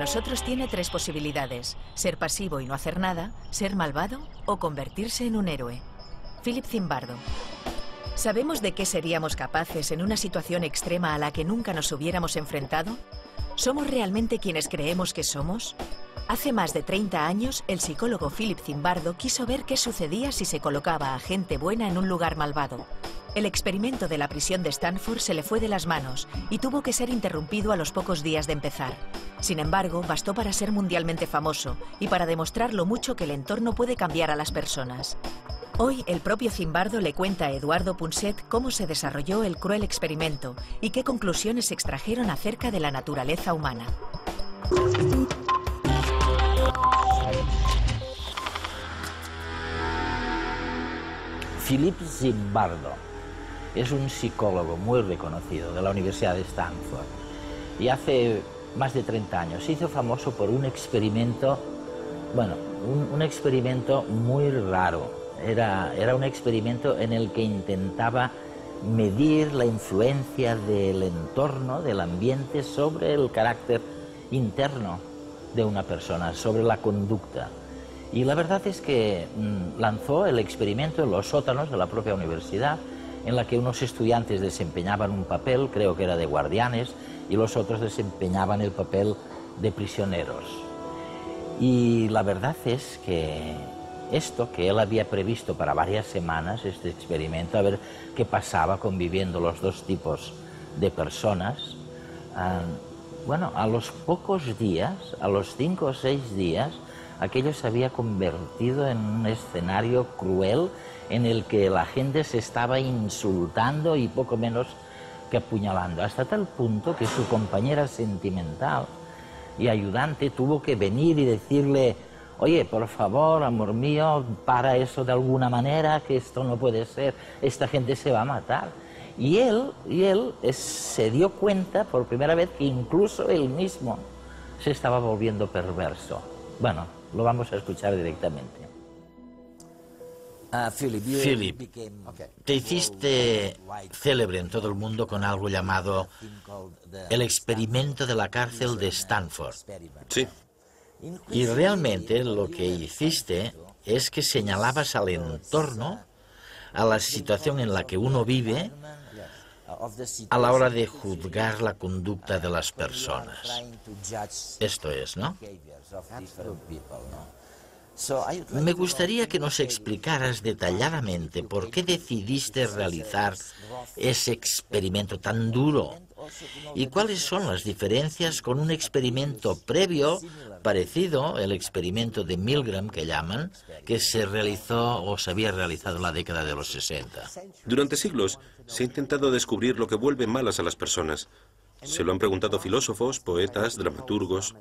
nosotros tiene tres posibilidades: ser pasivo y no hacer nada, ser malvado o convertirse en un héroe. Philip Zimbardo. ¿Sabemos de qué seríamos capaces en una situación extrema a la que nunca nos hubiéramos enfrentado? ¿Somos realmente quienes creemos que somos? Hace más de 30 años, el psicólogo Philip Zimbardo quiso ver qué sucedía si se colocaba a gente buena en un lugar malvado. El experimento de la prisión de Stanford se le fue de las manos y tuvo que ser interrumpido a los pocos días de empezar. Sin embargo, bastó para ser mundialmente famoso y para demostrar lo mucho que el entorno puede cambiar a las personas. Hoy, el propio Zimbardo le cuenta a Eduardo Punset cómo se desarrolló el cruel experimento y qué conclusiones se extrajeron acerca de la naturaleza humana. Philip Zimbardo es un psicólogo muy reconocido de la Universidad de Stanford y hace más de 30 años se hizo famoso por un experimento, bueno, un experimento muy raro. Era un experimento en el que intentaba medir la influencia del entorno, del ambiente, sobre el carácter interno de una persona, sobre la conducta. Y la verdad es que lanzó el experimento en los sótanos de la propia universidad, en la que unos estudiantes desempeñaban un papel, creo que era de guardianes, y los otros desempeñaban el papel de prisioneros. Y la verdad es que esto que él había previsto para varias semanas, este experimento, a ver qué pasaba conviviendo los dos tipos de personas, bueno, a los pocos días, a los 5 o 6 días, aquello se había convertido en un escenario cruel en el que la gente se estaba insultando y poco menos que apuñalando, hasta tal punto que su compañera sentimental y ayudante tuvo que venir y decirle: oye, por favor, amor mío, para eso de alguna manera, que esto no puede ser, esta gente se va a matar. Y él se dio cuenta por primera vez que incluso él mismo se estaba volviendo perverso. Bueno, lo vamos a escuchar directamente. Philip, te hiciste célebre en todo el mundo con algo llamado el experimento de la cárcel de Stanford. Sí. Y realmente lo que hiciste es que señalabas al entorno, a la situación en la que uno vive, a la hora de juzgar la conducta de las personas. Esto es, ¿no? Me gustaría que nos explicaras detalladamente por qué decidiste realizar ese experimento tan duro y cuáles son las diferencias con un experimento previo, parecido, el experimento de Milgram que llaman, que se realizó o se había realizado en la década de los 60. Durante siglos se ha intentado descubrir lo que vuelve malas a las personas. Se lo han preguntado filósofos, poetas, dramaturgos,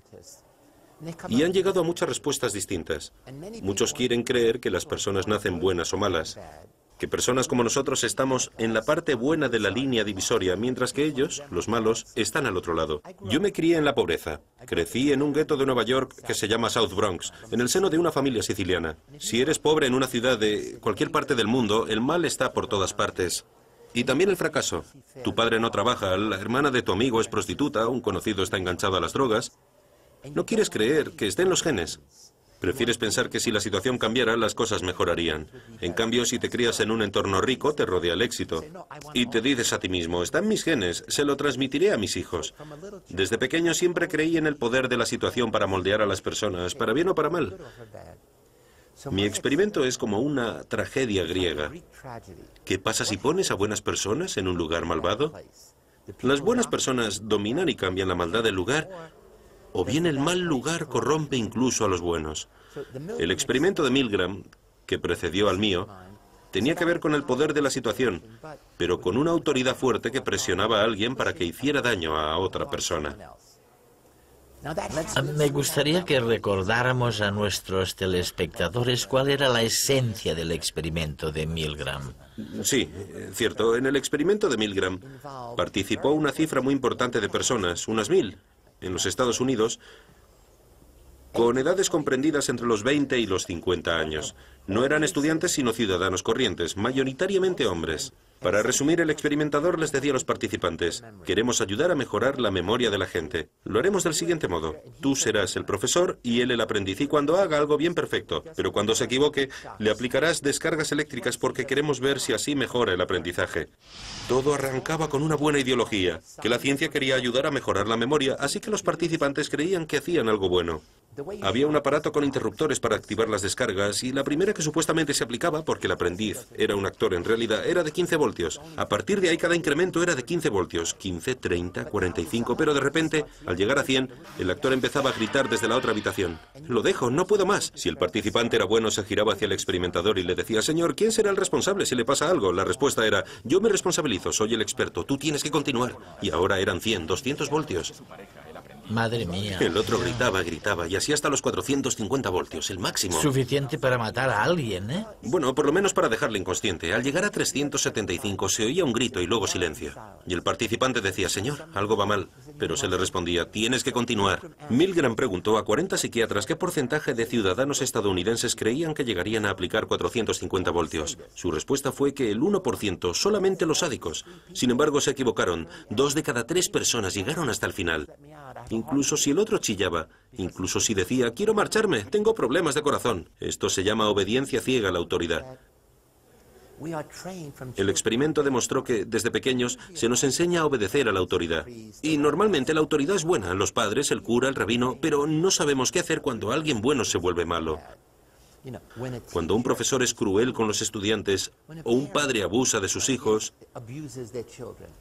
y han llegado a muchas respuestas distintas. Muchos quieren creer que las personas nacen buenas o malas, que personas como nosotros estamos en la parte buena de la línea divisoria, mientras que ellos, los malos, están al otro lado. Yo me crié en la pobreza. Crecí en un gueto de Nueva York que se llama South Bronx, en el seno de una familia siciliana. Si eres pobre en una ciudad de cualquier parte del mundo, el mal está por todas partes. Y también el fracaso. Tu padre no trabaja, la hermana de tu amigo es prostituta, un conocido está enganchado a las drogas. No quieres creer que esté en los genes. Prefieres pensar que si la situación cambiara, las cosas mejorarían. En cambio, si te crías en un entorno rico, te rodea el éxito. Y te dices a ti mismo: está en mis genes, se lo transmitiré a mis hijos. Desde pequeño siempre creí en el poder de la situación para moldear a las personas, para bien o para mal. Mi experimento es como una tragedia griega. ¿Qué pasa si pones a buenas personas en un lugar malvado? Las buenas personas dominan y cambian la maldad del lugar, o bien el mal lugar corrompe incluso a los buenos. El experimento de Milgram, que precedió al mío, tenía que ver con el poder de la situación, pero con una autoridad fuerte que presionaba a alguien para que hiciera daño a otra persona. Me gustaría que recordáramos a nuestros telespectadores cuál era la esencia del experimento de Milgram. Sí, cierto. En el experimento de Milgram participó una cifra muy importante de personas, unas 1000, en los Estados Unidos, con edades comprendidas entre los 20 y los 50 años. No eran estudiantes sino ciudadanos corrientes, mayoritariamente hombres. Para resumir, el experimentador les decía a los participantes: queremos ayudar a mejorar la memoria de la gente. Lo haremos del siguiente modo: tú serás el profesor y él el aprendiz, y cuando haga algo bien, perfecto, pero cuando se equivoque, le aplicarás descargas eléctricas porque queremos ver si así mejora el aprendizaje. Todo arrancaba con una buena ideología, que la ciencia quería ayudar a mejorar la memoria, así que los participantes creían que hacían algo bueno. Había un aparato con interruptores para activar las descargas y la primera que supuestamente se aplicaba, porque el aprendiz era un actor en realidad, era de 15 voltios. A partir de ahí cada incremento era de 15 voltios, 15, 30, 45, pero de repente, al llegar a 100, el actor empezaba a gritar desde la otra habitación: lo dejo, no puedo más. Si el participante era bueno, se giraba hacia el experimentador y le decía: señor, ¿quién será el responsable si le pasa algo? La respuesta era: yo me responsabilizo, soy el experto, tú tienes que continuar. Y ahora eran 100, 200 voltios. Madre mía. El otro gritaba, gritaba, y así hasta los 450 voltios, el máximo. Suficiente para matar a alguien, ¿eh? Bueno, por lo menos para dejarle inconsciente. Al llegar a 375 se oía un grito y luego silencio. Y el participante decía: señor, algo va mal. Pero se le respondía: tienes que continuar. Milgram preguntó a 40 psiquiatras qué porcentaje de ciudadanos estadounidenses creían que llegarían a aplicar 450 voltios. Su respuesta fue que el 1%, solamente los sádicos. Sin embargo, se equivocaron. 2 de cada 3 personas llegaron hasta el final. Incluso si el otro chillaba, incluso si decía: quiero marcharme, tengo problemas de corazón. Esto se llama obediencia ciega a la autoridad. El experimento demostró que, desde pequeños, se nos enseña a obedecer a la autoridad. Y normalmente la autoridad es buena, los padres, el cura, el rabino, pero no sabemos qué hacer cuando alguien bueno se vuelve malo. Cuando un profesor es cruel con los estudiantes o un padre abusa de sus hijos.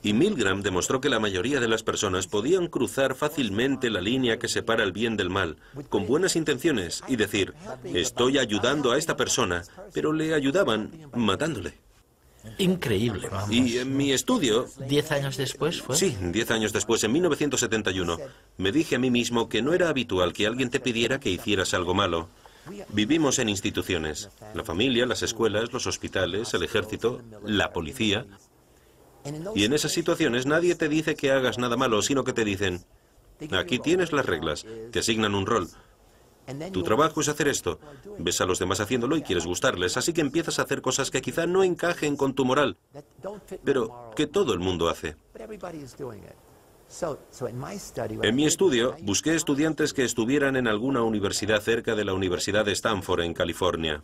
Y Milgram demostró que la mayoría de las personas podían cruzar fácilmente la línea que separa el bien del mal, con buenas intenciones, y decir: estoy ayudando a esta persona, pero le ayudaban matándole. Increíble, vamos. Y en mi estudio... 10 años después fue. Sí, 10 años después, en 1971, me dije a mí mismo que no era habitual que alguien te pidiera que hicieras algo malo. Vivimos en instituciones: la familia, las escuelas, los hospitales, el ejército, la policía. Y en esas situaciones nadie te dice que hagas nada malo, sino que te dicen: aquí tienes las reglas, te asignan un rol. Tu trabajo es hacer esto. Ves a los demás haciéndolo y quieres gustarles, así que empiezas a hacer cosas que quizá no encajen con tu moral, pero que todo el mundo hace. En mi estudio, busqué estudiantes que estuvieran en alguna universidad cerca de la Universidad de Stanford, en California.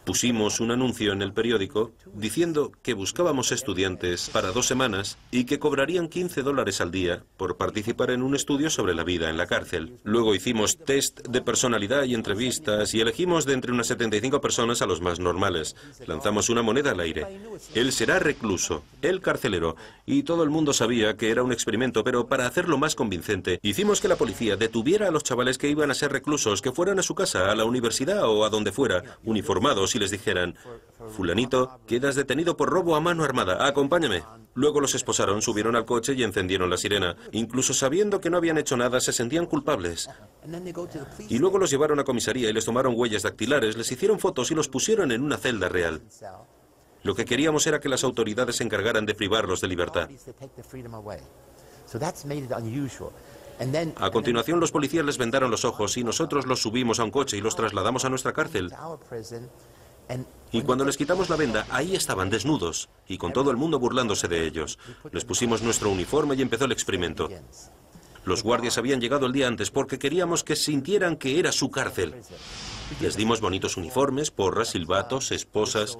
Pusimos un anuncio en el periódico diciendo que buscábamos estudiantes para 2 semanas y que cobrarían $15 al día por participar en un estudio sobre la vida en la cárcel. Luego hicimos test de personalidad y entrevistas y elegimos de entre unas 75 personas a los más normales. Lanzamos una moneda al aire. Él será recluso, el carcelero, y todo el mundo sabía que era un experimento, pero para hacerlo más convincente, hicimos que la policía detuviera a los chavales que iban a ser reclusos, que fueran a su casa, a la universidad o a donde fuera, uniformados, y les dijeran: fulanito, quedas detenido por robo a mano armada, acompáñame. Luego los esposaron, subieron al coche y encendieron la sirena. Incluso sabiendo que no habían hecho nada, se sentían culpables. Y luego los llevaron a comisaría y les tomaron huellas dactilares, les hicieron fotos y los pusieron en una celda real. Lo que queríamos era que las autoridades se encargaran de privarlos de libertad. A continuación, los policías les vendaron los ojos y nosotros los subimos a un coche y los trasladamos a nuestra cárcel. Y cuando les quitamos la venda, ahí estaban desnudos, y con todo el mundo burlándose de ellos. Les pusimos nuestro uniforme y empezó el experimento. Los guardias habían llegado el día antes porque queríamos que sintieran que era su cárcel. Les dimos bonitos uniformes, porras, silbatos, esposas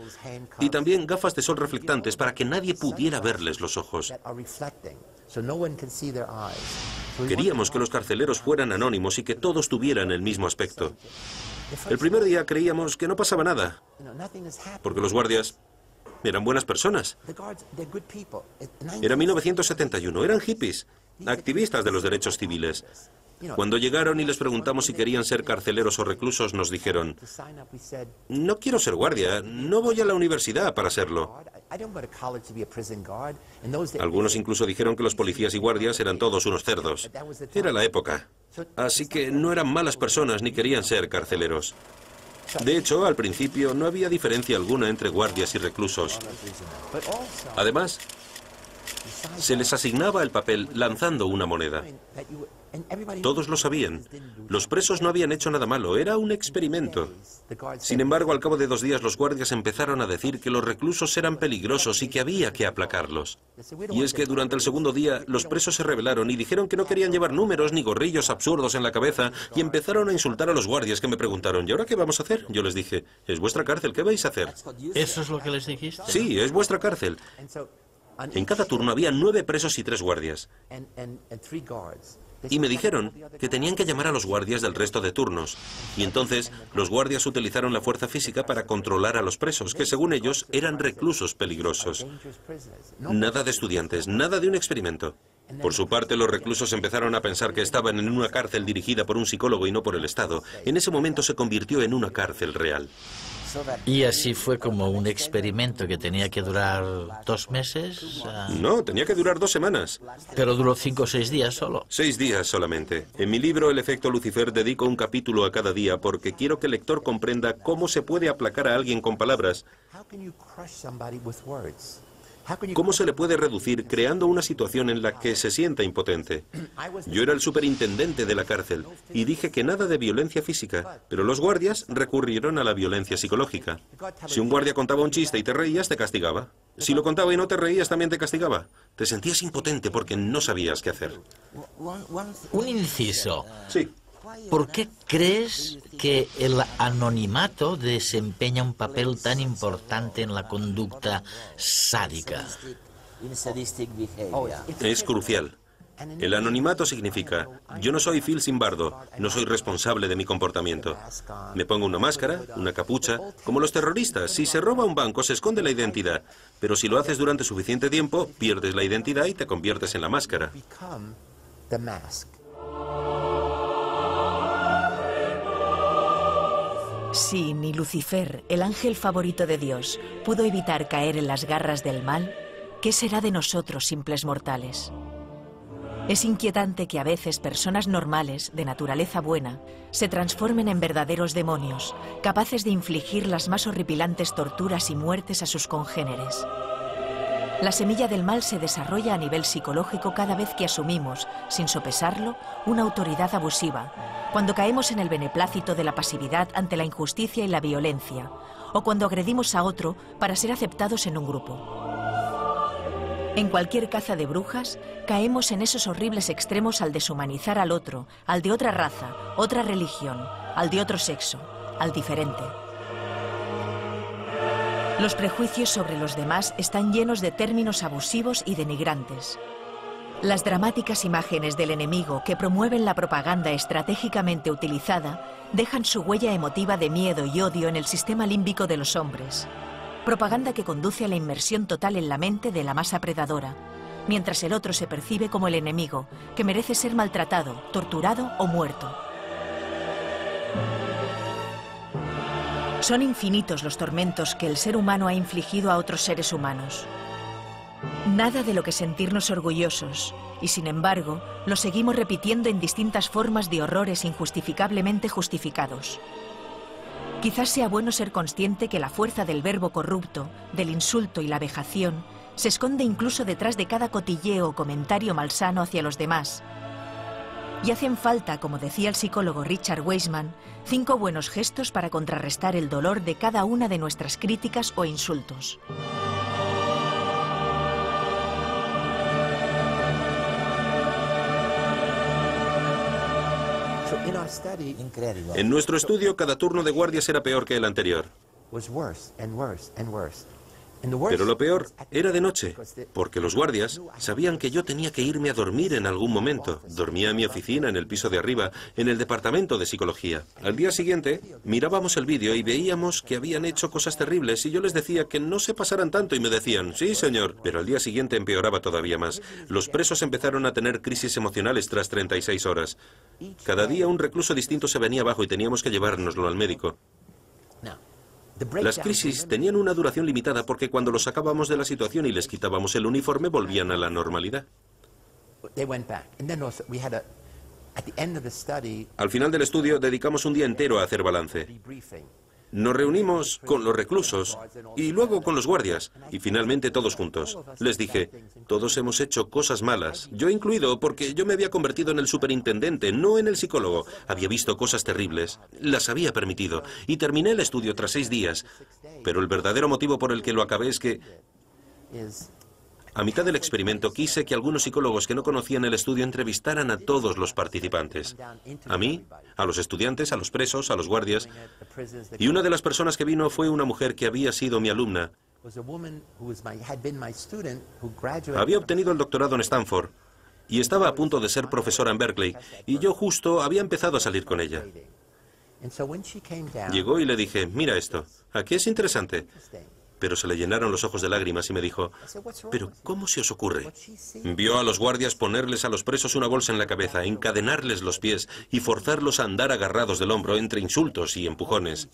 y también gafas de sol reflectantes para que nadie pudiera verles los ojos. Queríamos que los carceleros fueran anónimos y que todos tuvieran el mismo aspecto. El primer día creíamos que no pasaba nada, porque los guardias eran buenas personas. Era 1971, eran hippies, activistas de los derechos civiles. Cuando llegaron y les preguntamos si querían ser carceleros o reclusos, nos dijeron: no quiero ser guardia, no voy a la universidad para serlo. Algunos incluso dijeron que los policías y guardias eran todos unos cerdos. Era la época. Así que no eran malas personas ni querían ser carceleros. De hecho, al principio no había diferencia alguna entre guardias y reclusos. Además, Se les asignaba el papel lanzando una moneda. Todos lo sabían. Los presos no habían hecho nada malo, era un experimento. Sin embargo, al cabo de 2 días los guardias empezaron a decir que los reclusos eran peligrosos y que había que aplacarlos. Y es que durante el segundo día los presos se rebelaron y dijeron que no querían llevar números ni gorrillos absurdos en la cabeza y empezaron a insultar a los guardias, que me preguntaron: ¿y ahora qué vamos a hacer? Yo les dije: es vuestra cárcel, ¿qué vais a hacer? ¿Eso es lo que les dijiste? Sí, es vuestra cárcel. En cada turno había 9 presos y 3 guardias. Y me dijeron que tenían que llamar a los guardias del resto de turnos. Y entonces los guardias utilizaron la fuerza física para controlar a los presos, que según ellos eran reclusos peligrosos. Nada de estudiantes, nada de un experimento. Por su parte, los reclusos empezaron a pensar que estaban en una cárcel dirigida por un psicólogo y no por el Estado. En ese momento se convirtió en una cárcel real. Y así fue como un experimento que tenía que durar 2 meses. No, tenía que durar 2 semanas. Pero duró 5 o 6 días solo. 6 días solamente. En mi libro El efecto Lucifer dedico un capítulo a cada día porque quiero que el lector comprenda cómo se puede aplacar a alguien con palabras. ¿Cómo se le puede reducir creando una situación en la que se sienta impotente? Yo era el superintendente de la cárcel y dije que nada de violencia física, pero los guardias recurrieron a la violencia psicológica. Si un guardia contaba un chiste y te reías, te castigaba. Si lo contaba y no te reías, también te castigaba. Te sentías impotente porque no sabías qué hacer. Un inciso. Sí. ¿Por qué crees que el anonimato desempeña un papel tan importante en la conducta sádica? Es crucial. El anonimato significa: yo no soy Phil Zimbardo, no soy responsable de mi comportamiento. Me pongo una máscara, una capucha, como los terroristas. Si se roba un banco, se esconde la identidad. Pero si lo haces durante suficiente tiempo, pierdes la identidad y te conviertes en la máscara. Si ni Lucifer, el ángel favorito de Dios, pudo evitar caer en las garras del mal, ¿qué será de nosotros, simples mortales? Es inquietante que a veces personas normales, de naturaleza buena, se transformen en verdaderos demonios, capaces de infligir las más horripilantes torturas y muertes a sus congéneres. La semilla del mal se desarrolla a nivel psicológico cada vez que asumimos, sin sopesarlo, una autoridad abusiva, cuando caemos en el beneplácito de la pasividad ante la injusticia y la violencia, o cuando agredimos a otro para ser aceptados en un grupo. En cualquier caza de brujas, caemos en esos horribles extremos al deshumanizar al otro, al de otra raza, otra religión, al de otro sexo, al diferente. Los prejuicios sobre los demás están llenos de términos abusivos y denigrantes. Las dramáticas imágenes del enemigo que promueven la propaganda estratégicamente utilizada dejan su huella emotiva de miedo y odio en el sistema límbico de los hombres. Propaganda que conduce a la inmersión total en la mente de la masa predadora, mientras el otro se percibe como el enemigo, que merece ser maltratado, torturado o muerto. Son infinitos los tormentos que el ser humano ha infligido a otros seres humanos. Nada de lo que sentirnos orgullosos, y sin embargo, lo seguimos repitiendo en distintas formas de horrores injustificablemente justificados. Quizás sea bueno ser consciente que la fuerza del verbo corrupto, del insulto y la vejación, se esconde incluso detrás de cada cotilleo o comentario malsano hacia los demás. Y hacen falta, como decía el psicólogo Richard Wiseman, 5 buenos gestos para contrarrestar el dolor de cada una de nuestras críticas o insultos. En nuestro estudio, cada turno de guardias era peor que el anterior. Pero lo peor era de noche, porque los guardias sabían que yo tenía que irme a dormir en algún momento. Dormía en mi oficina, en el piso de arriba, en el departamento de psicología. Al día siguiente, mirábamos el vídeo y veíamos que habían hecho cosas terribles y yo les decía que no se pasaran tanto y me decían: sí, señor. Pero al día siguiente empeoraba todavía más. Los presos empezaron a tener crisis emocionales tras 36 horas. Cada día un recluso distinto se venía abajo y teníamos que llevárnoslo al médico. Las crisis tenían una duración limitada porque cuando los sacábamos de la situación y les quitábamos el uniforme volvían a la normalidad. Al final del estudio dedicamos un día entero a hacer balance. Nos reunimos con los reclusos y luego con los guardias y finalmente todos juntos. Les dije, todos hemos hecho cosas malas, yo incluido, porque yo me había convertido en el superintendente, no en el psicólogo. Había visto cosas terribles, las había permitido y terminé el estudio tras 6 días. Pero el verdadero motivo por el que lo acabé es que a mitad del experimento quise que algunos psicólogos que no conocían el estudio entrevistaran a todos los participantes. A mí, a los estudiantes, a los presos, a los guardias. Y una de las personas que vino fue una mujer que había sido mi alumna. Había obtenido el doctorado en Stanford y estaba a punto de ser profesora en Berkeley. Y yo justo había empezado a salir con ella. Llegó y le dije, mira esto, aquí es interesante. Pero se le llenaron los ojos de lágrimas y me dijo, ¿pero cómo se os ocurre? Vio a los guardias ponerles a los presos una bolsa en la cabeza, encadenarles los pies y forzarlos a andar agarrados del hombro entre insultos y empujones.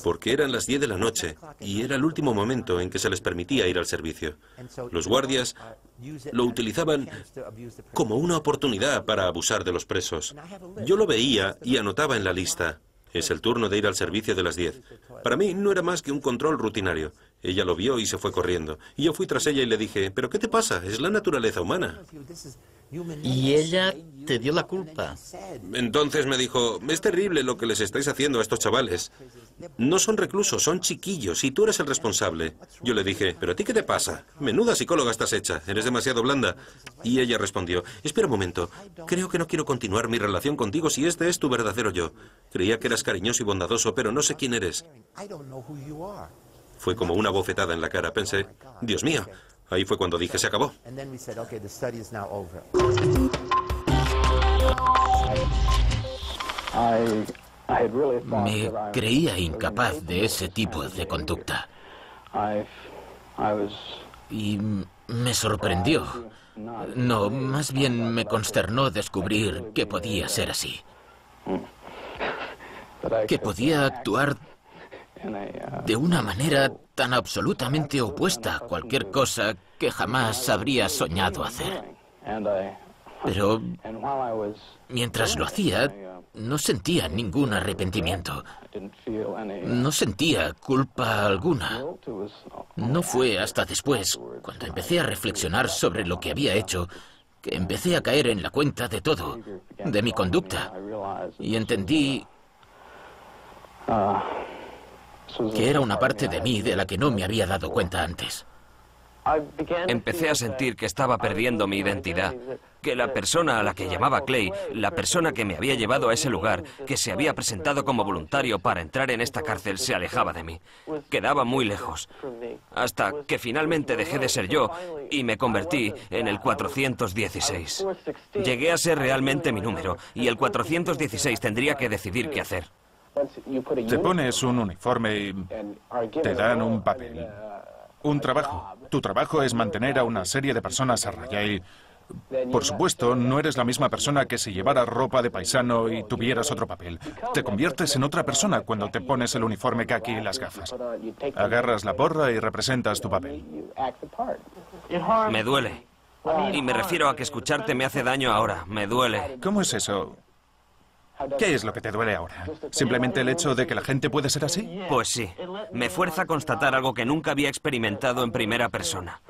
Porque eran las 10 de la noche y era el último momento en que se les permitía ir al servicio. Los guardias lo utilizaban como una oportunidad para abusar de los presos. Yo lo veía y anotaba en la lista. Es el turno de ir al servicio de las 10. Para mí no era más que un control rutinario. Ella lo vio y se fue corriendo. Y yo fui tras ella y le dije, ¿pero qué te pasa? Es la naturaleza humana. Y ella te dio la culpa. Entonces me dijo, es terrible lo que les estáis haciendo a estos chavales. No son reclusos, son chiquillos y tú eres el responsable. Yo le dije, ¿pero a ti qué te pasa? Menuda psicóloga estás hecha, eres demasiado blanda. Y ella respondió, espera un momento, creo que no quiero continuar mi relación contigo si este es tu verdadero yo. Creía que eras cariñoso y bondadoso, pero no sé quién eres. Fue como una bofetada en la cara. Pensé, Dios mío. Ahí fue cuando dije, se acabó. Me creía incapaz de ese tipo de conducta. Y me sorprendió. No, más bien me consternó descubrir que podía ser así. Que podía actuar de una manera tan absolutamente opuesta a cualquier cosa que jamás habría soñado hacer. Pero mientras lo hacía, no sentía ningún arrepentimiento. No sentía culpa alguna. No fue hasta después, cuando empecé a reflexionar sobre lo que había hecho, que empecé a caer en la cuenta de todo, de mi conducta. Y entendí que era una parte de mí de la que no me había dado cuenta antes. Empecé a sentir que estaba perdiendo mi identidad, que la persona a la que llamaba Clay, la persona que me había llevado a ese lugar, que se había presentado como voluntario para entrar en esta cárcel, se alejaba de mí. Quedaba muy lejos, hasta que finalmente dejé de ser yo y me convertí en el 416. Llegué a ser realmente mi número y el 416 tendría que decidir qué hacer. Te pones un uniforme y te dan un papel, un trabajo. Tu trabajo es mantener a una serie de personas a raya y, por supuesto, no eres la misma persona que si llevaras ropa de paisano y tuvieras otro papel. Te conviertes en otra persona cuando te pones el uniforme caqui y las gafas. Agarras la porra y representas tu papel. Me duele. Y me refiero a que escucharte me hace daño ahora. Me duele. ¿Cómo es eso? ¿Qué es lo que te duele ahora? ¿Simplemente el hecho de que la gente puede ser así? Pues sí. Me fuerza a constatar algo que nunca había experimentado en primera persona.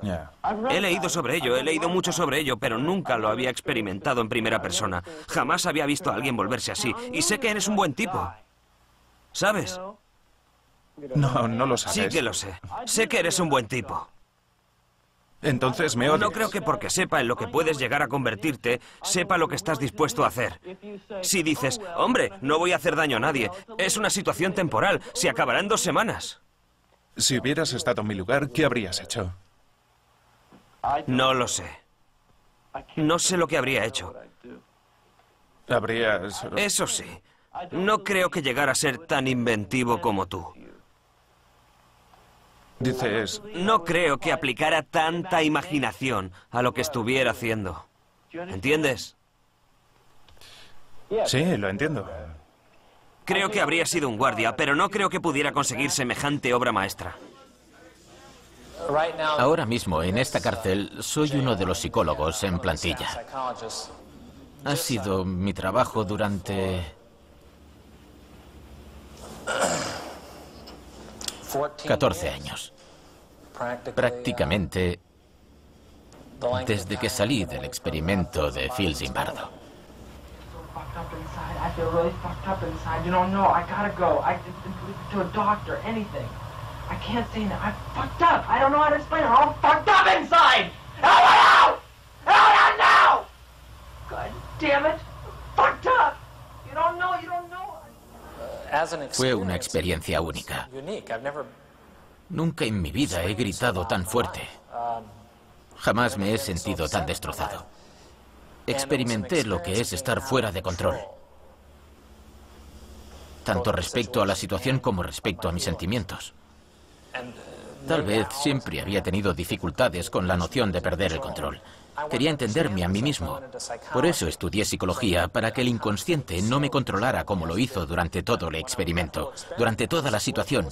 Ya. He leído sobre ello, he leído mucho sobre ello, pero nunca lo había experimentado en primera persona. Jamás había visto a alguien volverse así. Y sé que eres un buen tipo. ¿Sabes? No, no lo sabes. Sí que lo sé. Sé que eres un buen tipo. Entonces me odias. No creo que porque sepa en lo que puedes llegar a convertirte, sepa lo que estás dispuesto a hacer. Si dices, hombre, no voy a hacer daño a nadie, es una situación temporal, se acabará en 2 semanas. Si hubieras estado en mi lugar, ¿qué habrías hecho? No lo sé. No sé lo que habría hecho. Habrías... Eso sí, no creo que llegara a ser tan inventivo como tú. Dices... No creo que aplicara tanta imaginación a lo que estuviera haciendo. ¿Entiendes? Sí, lo entiendo. Creo que habría sido un guardia, pero no creo que pudiera conseguir semejante obra maestra. Ahora mismo, en esta cárcel, soy uno de los psicólogos en plantilla. Ha sido mi trabajo durante 14 años. Prácticamente desde que salí del experimento de Phil Zimbardo. Fue una experiencia única. Nunca en mi vida he gritado tan fuerte. Jamás me he sentido tan destrozado. Experimenté lo que es estar fuera de control, tanto respecto a la situación como respecto a mis sentimientos. Tal vez siempre había tenido dificultades con la noción de perder el control. Quería entenderme a mí mismo. Por eso estudié psicología, para que el inconsciente no me controlara como lo hizo durante todo el experimento, durante toda la situación.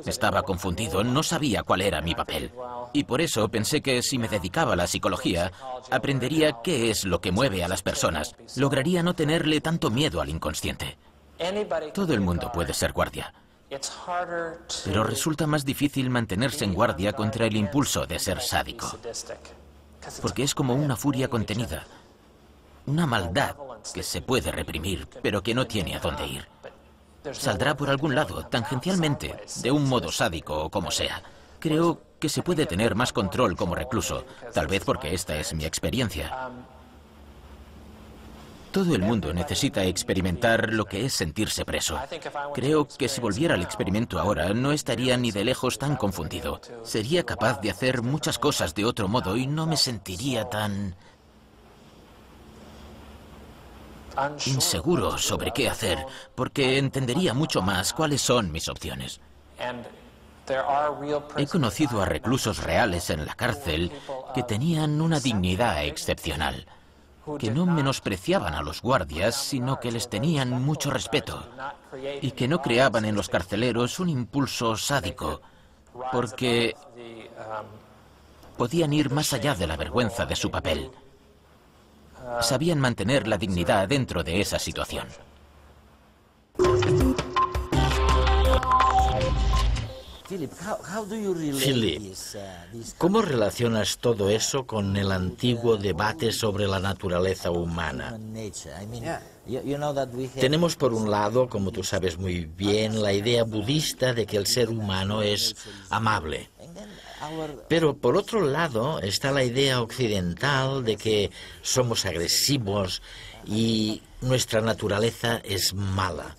Estaba confundido, no sabía cuál era mi papel. Y por eso pensé que si me dedicaba a la psicología, aprendería qué es lo que mueve a las personas. Lograría no tenerle tanto miedo al inconsciente. Todo el mundo puede ser guardia. Pero resulta más difícil mantenerse en guardia contra el impulso de ser sádico. Porque es como una furia contenida, una maldad que se puede reprimir, pero que no tiene a dónde ir. Saldrá por algún lado, tangencialmente, de un modo sádico o como sea. Creo que se puede tener más control como recluso, tal vez porque esta es mi experiencia. Todo el mundo necesita experimentar lo que es sentirse preso. Creo que si volviera al experimento ahora, no estaría ni de lejos tan confundido. Sería capaz de hacer muchas cosas de otro modo y no me sentiría tan inseguro sobre qué hacer, porque entendería mucho más cuáles son mis opciones. He conocido a reclusos reales en la cárcel que tenían una dignidad excepcional, que no menospreciaban a los guardias, sino que les tenían mucho respeto, y que no creaban en los carceleros un impulso sádico, porque podían ir más allá de la vergüenza de su papel. Sabían mantener la dignidad dentro de esa situación. Philip, ¿cómo relacionas todo eso con el antiguo debate sobre la naturaleza humana? Tenemos por un lado, como tú sabes muy bien, la idea budista de que el ser humano es amable. Pero por otro lado está la idea occidental de que somos agresivos y nuestra naturaleza es mala.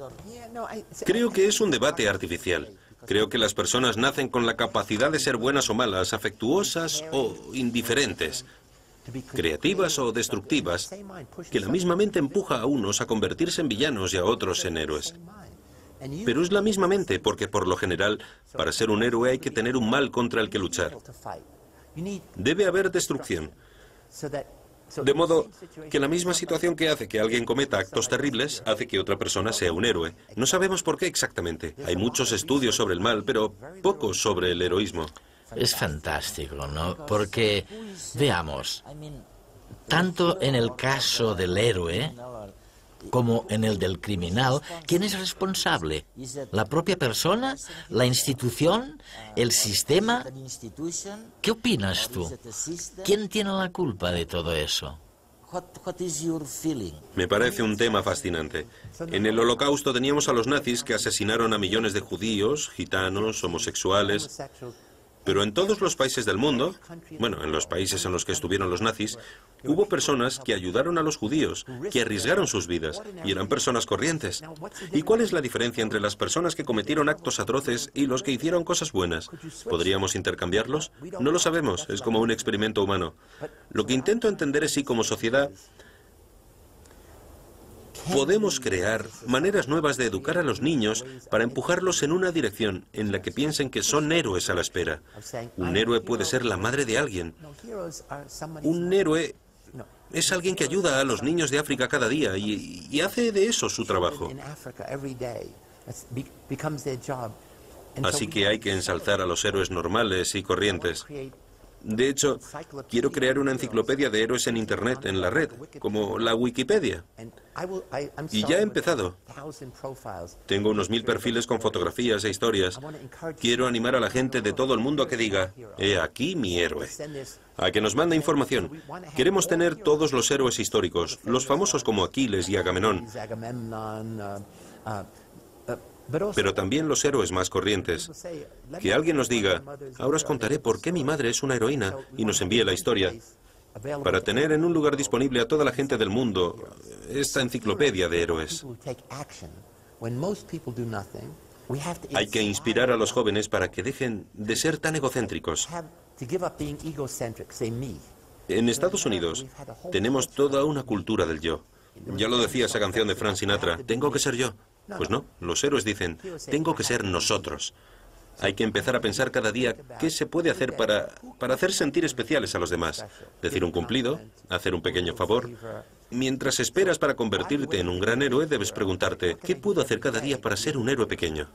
Creo que es un debate artificial. Creo que las personas nacen con la capacidad de ser buenas o malas, afectuosas o indiferentes, creativas o destructivas, que la misma mente empuja a unos a convertirse en villanos y a otros en héroes. Pero es la misma mente, porque por lo general, para ser un héroe hay que tener un mal contra el que luchar. Debe haber destrucción. De modo que la misma situación que hace que alguien cometa actos terribles hace que otra persona sea un héroe. No sabemos por qué exactamente. Hay muchos estudios sobre el mal, pero pocos sobre el heroísmo. Es fantástico, ¿no? Porque, veamos, tanto en el caso del héroe como en el del criminal, ¿quién es responsable? ¿La propia persona? ¿La institución? ¿El sistema? ¿Qué opinas tú? ¿Quién tiene la culpa de todo eso? Me parece un tema fascinante. En el Holocausto teníamos a los nazis que asesinaron a millones de judíos, gitanos, homosexuales. Pero en todos los países del mundo, bueno, en los países en los que estuvieron los nazis, hubo personas que ayudaron a los judíos, que arriesgaron sus vidas, y eran personas corrientes. ¿Y cuál es la diferencia entre las personas que cometieron actos atroces y los que hicieron cosas buenas? ¿Podríamos intercambiarlos? No lo sabemos, es como un experimento humano. Lo que intento entender es si como sociedad podemos crear maneras nuevas de educar a los niños para empujarlos en una dirección en la que piensen que son héroes a la espera. Un héroe puede ser la madre de alguien. Un héroe es alguien que ayuda a los niños de África cada día y hace de eso su trabajo. Así que hay que ensalzar a los héroes normales y corrientes. De hecho, quiero crear una enciclopedia de héroes en Internet, en la red, como la Wikipedia. Y ya he empezado. Tengo unos 1000 perfiles con fotografías e historias. Quiero animar a la gente de todo el mundo a que diga, he aquí mi héroe. A que nos mande información. Queremos tener todos los héroes históricos, los famosos como Aquiles y Agamenón, pero también los héroes más corrientes. Que alguien nos diga, ahora os contaré por qué mi madre es una heroína, y nos envíe la historia, para tener en un lugar disponible a toda la gente del mundo esta enciclopedia de héroes. Hay que inspirar a los jóvenes para que dejen de ser tan egocéntricos. En Estados Unidos tenemos toda una cultura del yo. Ya lo decía esa canción de Frank Sinatra, tengo que ser yo. Pues no, los héroes dicen, tengo que ser nosotros. Hay que empezar a pensar cada día qué se puede hacer para hacer sentir especiales a los demás. Decir un cumplido, hacer un pequeño favor. Mientras esperas para convertirte en un gran héroe, debes preguntarte, ¿qué puedo hacer cada día para ser un héroe pequeño?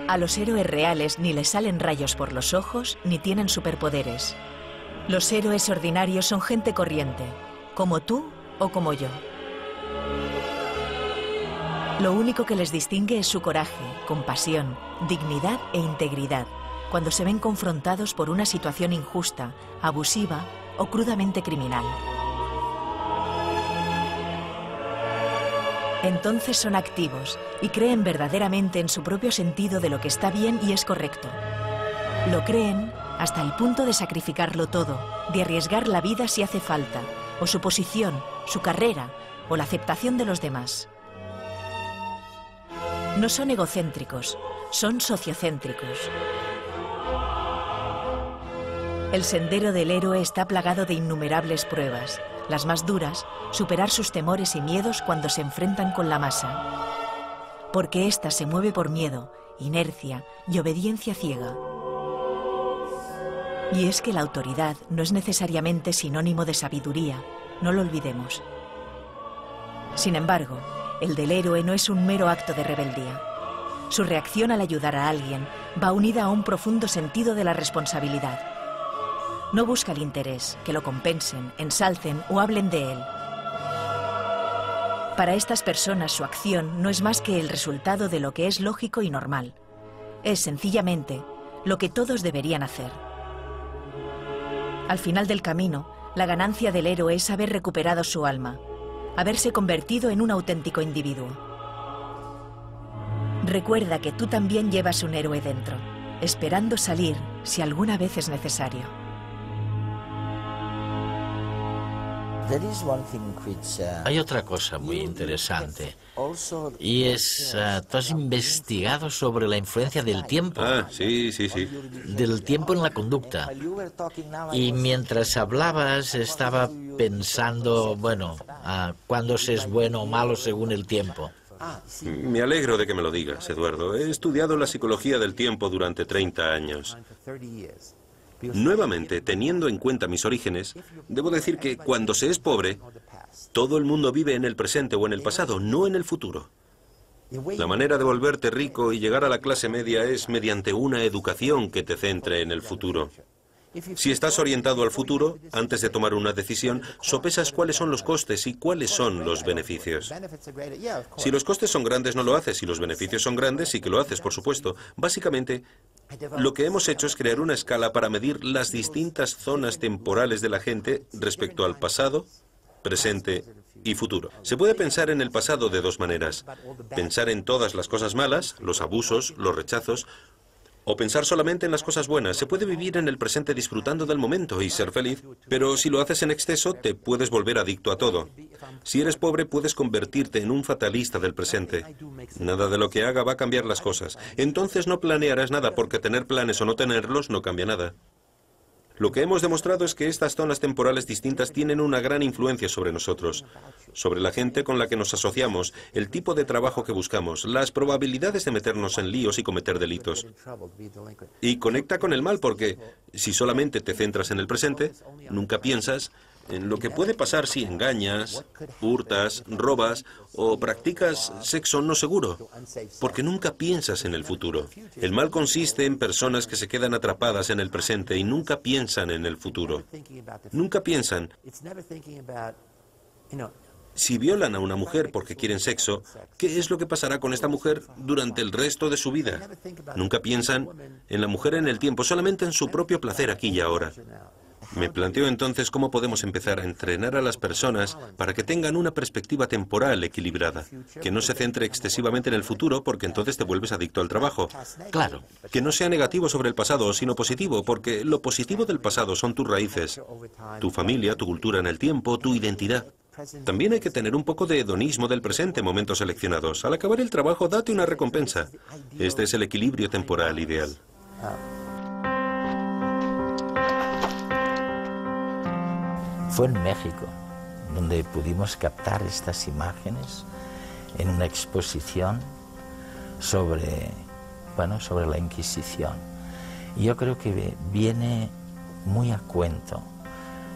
A los héroes reales ni les salen rayos por los ojos ni tienen superpoderes. Los héroes ordinarios son gente corriente, como tú o como yo. Lo único que les distingue es su coraje, compasión, dignidad e integridad cuando se ven confrontados por una situación injusta, abusiva o crudamente criminal. Entonces son activos y creen verdaderamente en su propio sentido de lo que está bien y es correcto. Lo creen hasta el punto de sacrificarlo todo, de arriesgar la vida si hace falta, o su posición, su carrera, o la aceptación de los demás. No son egocéntricos, son sociocéntricos. El sendero del héroe está plagado de innumerables pruebas. Las más duras, superar sus temores y miedos cuando se enfrentan con la masa. Porque ésta se mueve por miedo, inercia y obediencia ciega. Y es que la autoridad no es necesariamente sinónimo de sabiduría, no lo olvidemos. Sin embargo, el del héroe no es un mero acto de rebeldía. Su reacción al ayudar a alguien va unida a un profundo sentido de la responsabilidad. No busca el interés, que lo compensen, ensalcen o hablen de él. Para estas personas su acción no es más que el resultado de lo que es lógico y normal. Es sencillamente lo que todos deberían hacer. Al final del camino, la ganancia del héroe es haber recuperado su alma, haberse convertido en un auténtico individuo. Recuerda que tú también llevas un héroe dentro, esperando salir si alguna vez es necesario. Hay otra cosa muy interesante, y es, tú has investigado sobre la influencia del tiempo. Ah, sí. Del tiempo en la conducta. Y mientras hablabas estaba pensando, bueno, cuándo se es bueno o malo según el tiempo. Me alegro de que me lo digas, Eduardo. He estudiado la psicología del tiempo durante 30 años. Nuevamente, teniendo en cuenta mis orígenes, debo decir que cuando se es pobre, todo el mundo vive en el presente o en el pasado, no en el futuro. La manera de volverte rico y llegar a la clase media es mediante una educación que te centre en el futuro. Si estás orientado al futuro, antes de tomar una decisión, sopesas cuáles son los costes y cuáles son los beneficios. Si los costes son grandes, no lo haces. Si los beneficios son grandes, sí que lo haces, por supuesto. Básicamente, lo que hemos hecho es crear una escala para medir las distintas zonas temporales de la gente respecto al pasado, presente y futuro. Se puede pensar en el pasado de dos maneras. Pensar en todas las cosas malas, los abusos, los rechazos, o pensar solamente en las cosas buenas. Se puede vivir en el presente disfrutando del momento y ser feliz, pero si lo haces en exceso, te puedes volver adicto a todo. Si eres pobre, puedes convertirte en un fatalista del presente. Nada de lo que haga va a cambiar las cosas. Entonces no planearás nada, porque tener planes o no tenerlos no cambia nada. Lo que hemos demostrado es que estas zonas temporales distintas tienen una gran influencia sobre nosotros, sobre la gente con la que nos asociamos, el tipo de trabajo que buscamos, las probabilidades de meternos en líos y cometer delitos. Y conecta con el mal porque si solamente te centras en el presente, nunca piensas en lo que puede pasar si engañas, hurtas, robas o practicas sexo no seguro, porque nunca piensas en el futuro. El mal consiste en personas que se quedan atrapadas en el presente y nunca piensan en el futuro. Nunca piensan. Si violan a una mujer porque quieren sexo, ¿qué es lo que pasará con esta mujer durante el resto de su vida? Nunca piensan en la mujer en el tiempo, solamente en su propio placer aquí y ahora. Me planteo entonces cómo podemos empezar a entrenar a las personas para que tengan una perspectiva temporal equilibrada, que no se centre excesivamente en el futuro porque entonces te vuelves adicto al trabajo. Claro. Que no sea negativo sobre el pasado, sino positivo, porque lo positivo del pasado son tus raíces, tu familia, tu cultura en el tiempo, tu identidad. También hay que tener un poco de hedonismo del presente en momentos seleccionados. Al acabar el trabajo, date una recompensa. Este es el equilibrio temporal ideal. Fue en México donde pudimos captar estas imágenes en una exposición sobre la Inquisición. Y yo creo que viene muy a cuento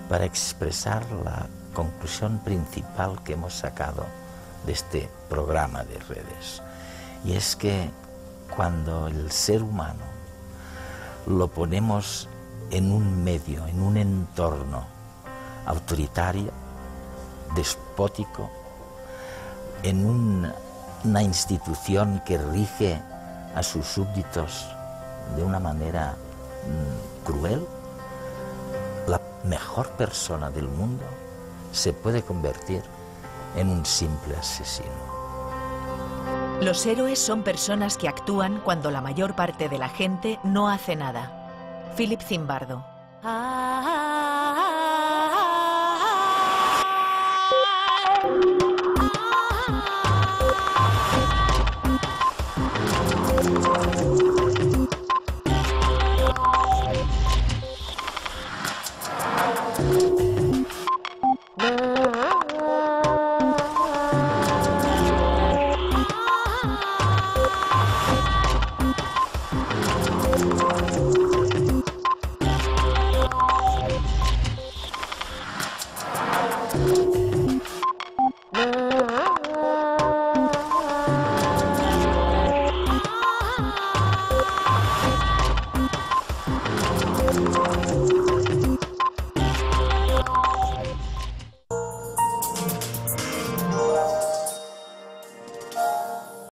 para expresar la conclusión principal que hemos sacado de este programa de redes. Y es que cuando el ser humano lo ponemos en un medio, en un entorno autoritario, despótico, en una institución que rige a sus súbditos de una manera cruel, la mejor persona del mundo se puede convertir en un simple asesino. Los héroes son personas que actúan cuando la mayor parte de la gente no hace nada. Philip Zimbardo.